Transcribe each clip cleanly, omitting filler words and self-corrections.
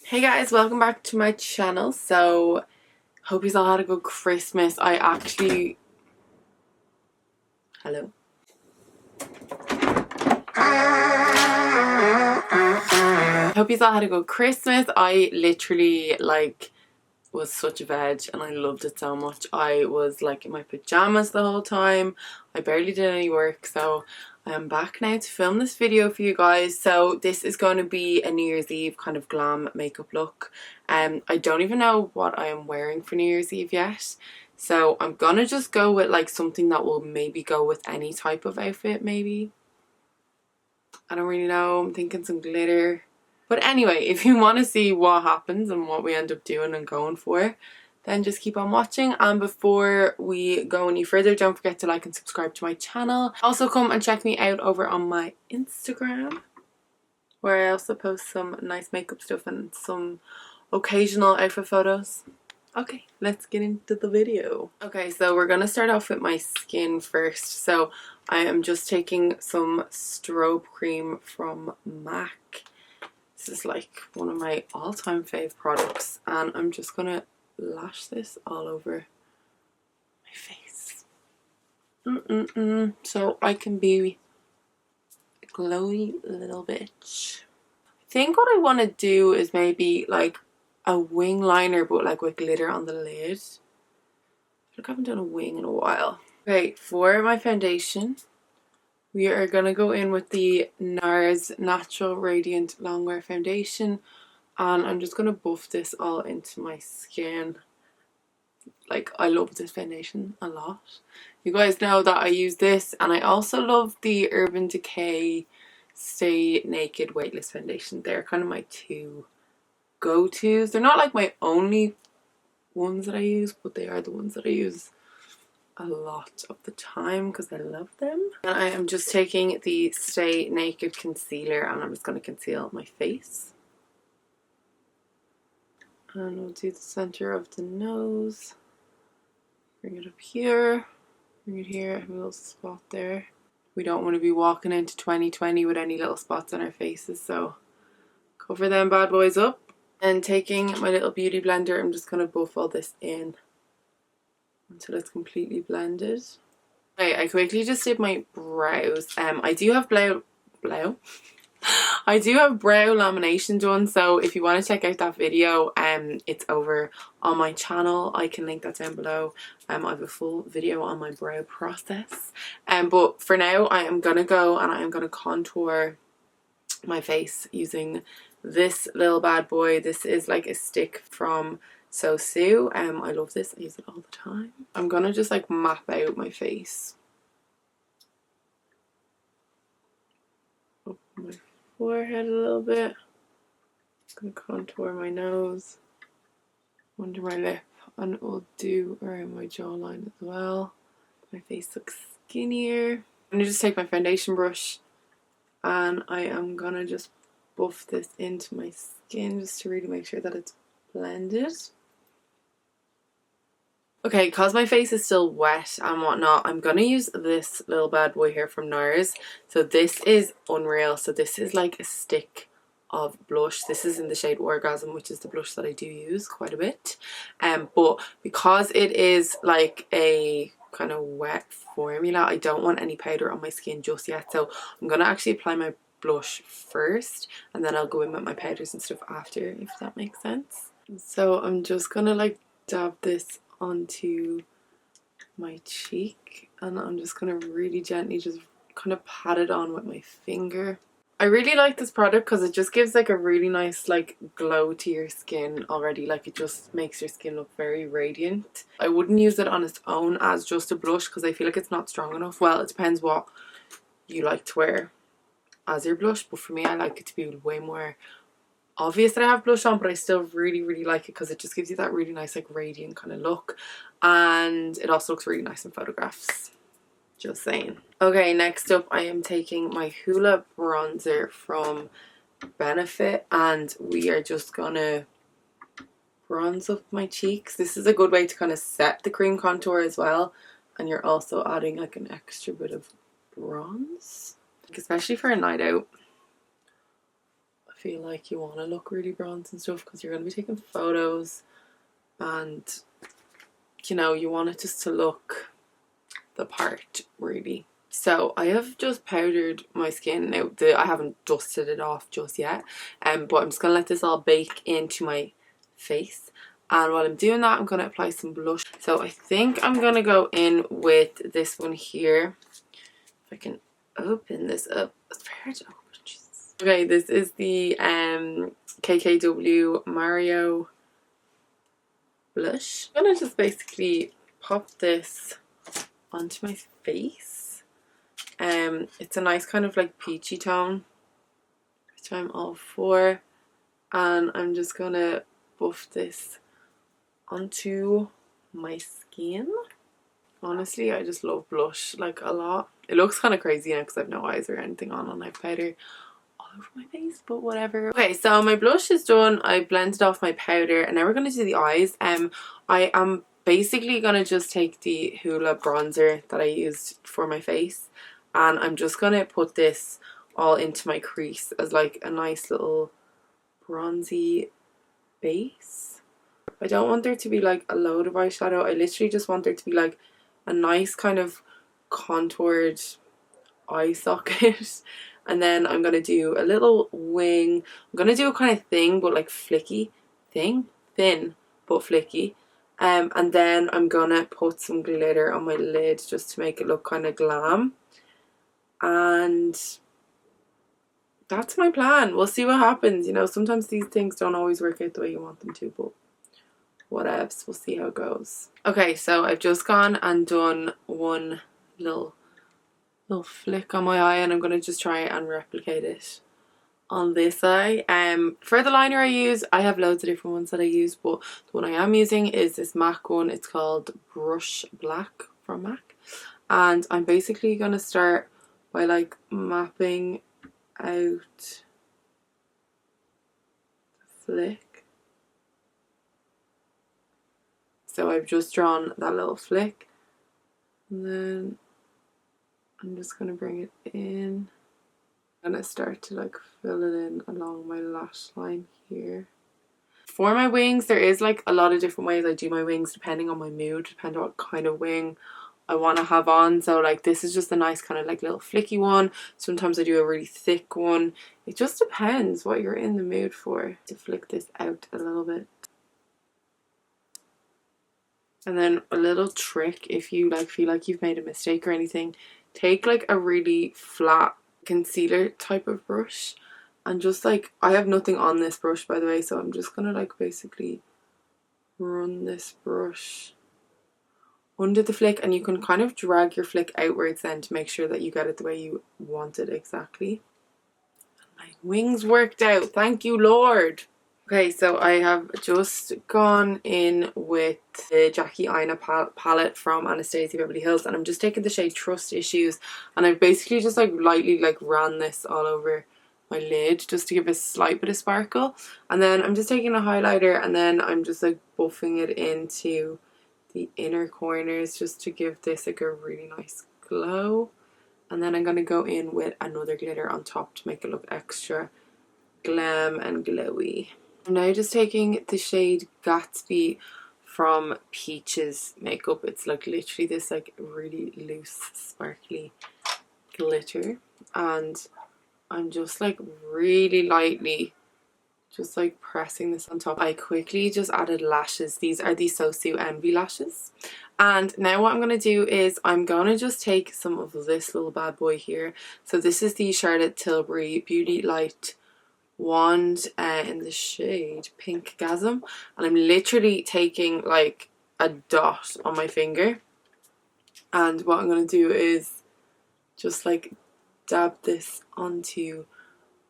Hey guys, welcome back to my channel. So hope you all had a good Christmas. Hello. Hope you all had a good Christmas. I literally was such a veg and I loved it so much. I was in my pajamas the whole time. I barely did any work, so I am back now to film this video for you guys. So this is going to be a New Year's Eve kind of glam makeup look. I don't even know what I am wearing for New Year's Eve yet. So I'm gonna just go with something that will maybe go with any type of outfit, maybe. I don't really know. I'm thinking some glitter. But anyway, if you want to see what happens and what we end up doing and going for, then just keep on watching. And before we go any further, don't forget to like and subscribe to my channel. Also come and check me out over on my Instagram, where I also post some nice makeup stuff and some occasional outfit photos. Okay, let's get into the video. Okay, so we're gonna start off with my skin first. So I am just taking some strobe cream from MAC. This is one of my all-time fave products, and I'm just gonna lash this all over my face so I can be a glowy little bitch. I think what I want to do is maybe a wing liner, but with glitter on the lid. I haven't done a wing in a while. Okay, for my foundation, we are going to go in with the NARS Natural Radiant Longwear Foundation, and I'm just going to buff this all into my skin. I love this foundation a lot. You guys know that I use this, and I also love the Urban Decay Stay Naked Weightless Foundation. They're kind of my two go-tos. They're not my only ones that I use, but they are the ones that I use a lot of the time because I love them. And I am just taking the Stay Naked concealer and I'm just going to conceal my face. And we'll do the center of the nose. Bring it up here. Bring it here. Have a little spot there. We don't want to be walking into 2020 with any little spots on our faces, so cover them bad boys up. And taking my little beauty blender, I'm just going to buff all this in until it's completely blended. Okay, I quickly just did my brows. I do have I do have brow lamination done, so if you want to check out that video, it's over on my channel. I can link that down below. I have a full video on my brow process. But for now, I am gonna go and I am gonna contour my face using this little bad boy. This is a stick from So Sue. I love this. I use it all the time. I'm gonna just map out my face. Up my forehead a little bit. I'm gonna contour my nose, under my lip, and it will do around my jawline as well. My face looks skinnier. I'm gonna just take my foundation brush and I am gonna just buff this into my skin just to really make sure that it's blended. Okay, because my face is still wet and whatnot, I'm gonna use this little bad boy here from NARS. So this is Unreal. So this is a stick of blush. This is in the shade Orgasm, which is the blush that I do use quite a bit. But because it is a kind of wet formula, I don't want any powder on my skin just yet. So I'm gonna actually apply my blush first, and then I'll go in with my powders and stuff after, if that makes sense. So I'm just gonna dab this onto my cheek, and I'm just gonna really gently just kind of pat it on with my finger. I really like this product because it just gives a really nice glow to your skin already. It just makes your skin look very radiant. I wouldn't use it on its own as just a blush because I feel it's not strong enough. Well, it depends what you like to wear as your blush, but for me, I like it to be way more obvious that I have blush on, but I still really like it because it just gives you that really nice radiant kind of look, and it also looks really nice in photographs. Just saying. Okay, next up I am taking my Hoola bronzer from Benefit, and we are just gonna bronze up my cheeks. This is a good way to kind of set the cream contour as well, and you're also adding an extra bit of bronze, especially for a night out. I feel like you want to look really bronze and stuff because you're going to be taking photos, and you know, you want it just to look the part really. So I have just powdered my skin. Now I haven't dusted it off just yet, but I'm just gonna let this all bake into my face, and while I'm doing that I'm gonna apply some blush. So I think I'm gonna go in with this one here. If I can open this up. It's very hard to open. Jesus. Okay, this is the KKW Mario blush. I'm gonna just basically pop this onto my face. It's a nice kind of like peachy tone, which I'm all for, and I'm just gonna buff this onto my skin. Honestly, I just love blush like a lot. It looks kind of crazy now because I have no eyes or anything on and I have powder all over my face, but whatever. Okay, so my blush is done. I blended off my powder, and now we're gonna do the eyes. I am basically gonna just take the Hoola bronzer that I used for my face, and I'm just gonna put this all into my crease as like a nice little bronzy base. I don't want there to be like a load of eyeshadow. I literally just want there to be like a nice kind of contoured eye socket. And then I'm gonna do a little wing. I'm gonna do a kind of thing but like flicky thing, thin but flicky. And then I'm gonna put some glitter on my lid just to make it look kind of glam. And that's my plan. We'll see what happens. You know, sometimes these things don't always work out the way you want them to, but whatevs, we'll see how it goes. Okay, so I've just gone and done one little flick on my eye, and I'm gonna just try and replicate it on this eye. For the liner I use, I have loads of different ones that I use, but the one I am using is this MAC one. It's called Brush Black from MAC, and I'm basically gonna start by like mapping out the flick. So I've just drawn that little flick, and then I'm just going to bring it in. I'm going to start to like fill it in along my lash line here. For my wings, there is like a lot of different ways I do my wings depending on my mood, depending on what kind of wing I want to have on. So like this is just a nice kind of like little flicky one. Sometimes I do a really thick one. It just depends what you're in the mood for. To flick this out a little bit. And then a little trick, if you like feel like you've made a mistake or anything, take like a really flat concealer type of brush and just like, I have nothing on this brush by the way, so I'm just gonna like basically run this brush under the flick, and you can kind of drag your flick outwards then to make sure that you get it the way you want it exactly. My wings worked out, thank you Lord. Okay, so I have just gone in with the Jackie Aina palette from Anastasia Beverly Hills, and I'm just taking the shade Trust Issues, and I've basically just like lightly like ran this all over my lid just to give a slight bit of sparkle. And then I'm just taking a highlighter, and then I'm just like buffing it into the inner corners just to give this like a really nice glow. And then I'm going to go in with another glitter on top to make it look extra glam and glowy. I'm now just taking the shade Gatsby from Peach's makeup. It's like literally this like really loose sparkly glitter, and I'm just like really lightly just like pressing this on top. I quickly just added lashes. These are the Sosu Envy lashes. And now what I'm going to do is I'm going to just take some of this little bad boy here. So this is the Charlotte Tilbury Beauty Light wand in the shade Pink Gasm, and I'm literally taking like a dot on my finger, and what I'm going to do is just like dab this onto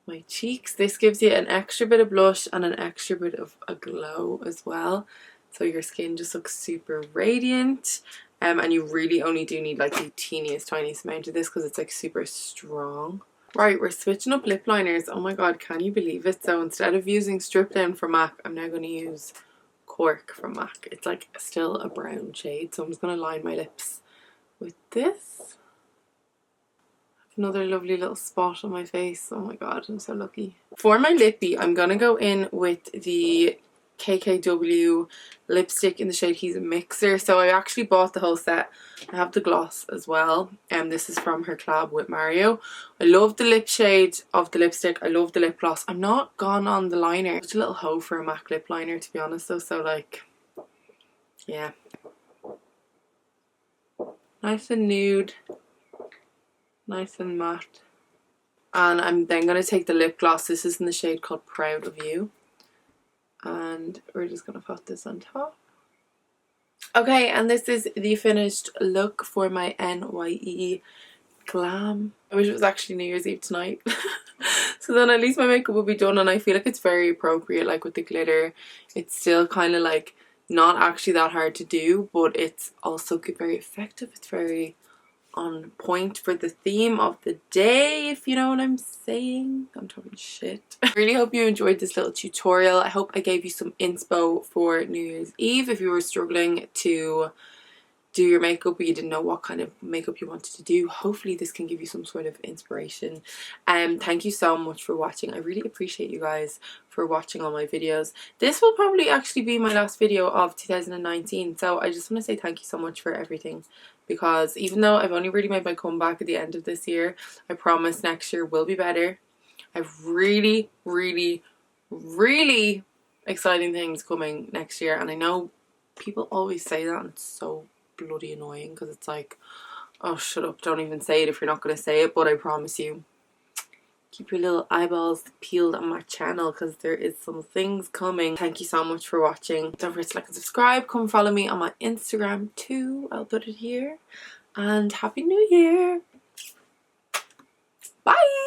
my cheeks. This gives you an extra bit of blush and an extra bit of a glow as well, so your skin just looks super radiant. And you really only do need like the teeniest tiniest amount of this because it's like super strong. Right, we're switching up lip liners. Oh my god, can you believe it? So instead of using Strip Down from MAC, I'm now going to use Cork from MAC. It's like still a brown shade, so I'm just going to line my lips with this. Another lovely little spot on my face. Oh my god, I'm so lucky. For my lippy, I'm gonna go in with the KKW lipstick in the shade He's a Mixer. So I actually bought the whole set. I have the gloss as well, and this is from her collab with Mario. I love the lip shade of the lipstick. I love the lip gloss. I'm not gone on the liner. Such a little hoe for a MAC lip liner, to be honest though. So like, yeah, nice and nude, nice and matte. And I'm then going to take the lip gloss. This is in the shade called Proud of You. And we're just going to put this on top. Okay, and this is the finished look for my NYE Glam. I wish it was actually New Year's Eve tonight. So then at least my makeup will be done, and I feel like it's very appropriate, like with the glitter. It's still kind of like not actually that hard to do, but it's also very effective. It's very on point for the theme of the day, if you know what I'm saying. I'm talking shit. I really hope you enjoyed this little tutorial. I hope I gave you some inspo for New Year's Eve if you were struggling to do your makeup or you didn't know what kind of makeup you wanted to do. Hopefully this can give you some sort of inspiration. Thank you so much for watching. I really appreciate you guys for watching all my videos. This will probably actually be my last video of 2019, so I just want to say thank you so much for everything, because even though I've only really made my comeback at the end of this year, I promise next year will be better. I've really exciting things coming next year, and I know people always say that and it's so bloody annoying because it's like, oh shut up, don't even say it if you're not going to say it. But I promise you, keep your little eyeballs peeled on my channel because there is some things coming. Thank you so much for watching. Don't forget to like and subscribe. Come follow me on my Instagram too, I'll put it here. And Happy New Year. Bye.